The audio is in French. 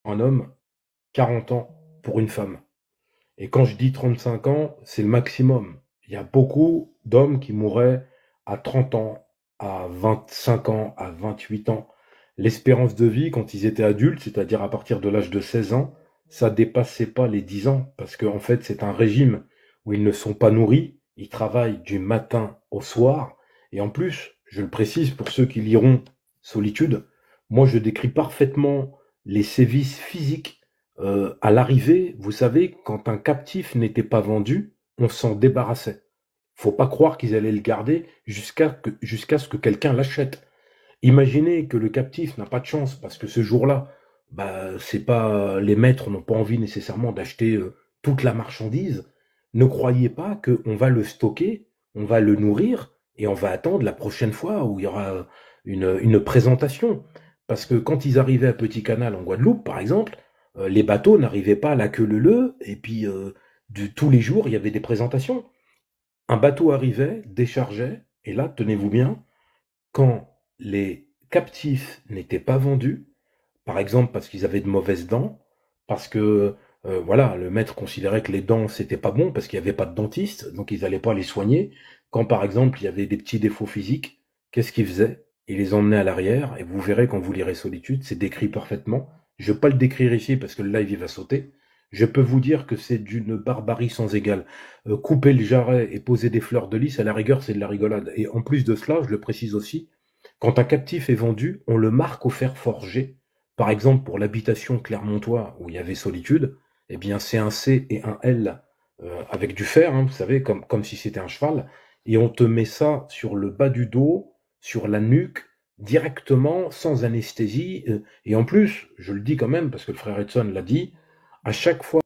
Un homme, 40 ans pour une femme. Et quand je dis 35 ans, c'est le maximum. Il y a beaucoup d'hommes qui mourraient à 30 ans, à 25 ans, à 28 ans. L'espérance de vie, quand ils étaient adultes, c'est-à-dire à partir de l'âge de 16 ans, ça dépassait pas les 10 ans, parce qu'en fait, c'est un régime où ils ne sont pas nourris, ils travaillent du matin au soir, et en plus, je le précise pour ceux qui liront Solitude, moi je décris parfaitement les sévices physiques à l'arrivée. Vous savez, quand un captif n'était pas vendu, on s'en débarrassait. Faut pas croire qu'ils allaient le garder jusqu'à ce que quelqu'un l'achète. Imaginez que le captif n'a pas de chance parce que ce jour-là, bah, c'est pas les maîtres n'ont pas envie nécessairement d'acheter toute la marchandise. Ne croyez pas qu'on va le stocker, on va le nourrir et on va attendre la prochaine fois où il y aura une présentation. Parce que quand ils arrivaient à Petit Canal en Guadeloupe, par exemple, les bateaux n'arrivaient pas à la queue leu et puis tous les jours il y avait des présentations. Un bateau arrivait, déchargeait, et là, tenez-vous bien, quand les captifs n'étaient pas vendus, par exemple parce qu'ils avaient de mauvaises dents, parce que voilà, le maître considérait que les dents c'était pas bon parce qu'il n'y avait pas de dentiste, donc ils n'allaient pas les soigner. Quand par exemple il y avait des petits défauts physiques, qu'est-ce qu'ils faisaient? Ils les emmenaient à l'arrière, et vous verrez quand vous lirez Solitude, c'est décrit parfaitement. Je ne vais pas le décrire ici parce que le live il va sauter. Je peux vous dire que c'est d'une barbarie sans égale. Couper le jarret et poser des fleurs de lys, à la rigueur, c'est de la rigolade. Et en plus de cela, je le précise aussi, quand un captif est vendu, on le marque au fer forgé. Par exemple, pour l'habitation clermontois où il y avait Solitude, eh bien c'est un C et un L avec du fer, hein, vous savez, comme si c'était un cheval, et on te met ça sur le bas du dos, sur la nuque, directement, sans anesthésie, et en plus, je le dis quand même, parce que le frère Edson l'a dit, à chaque fois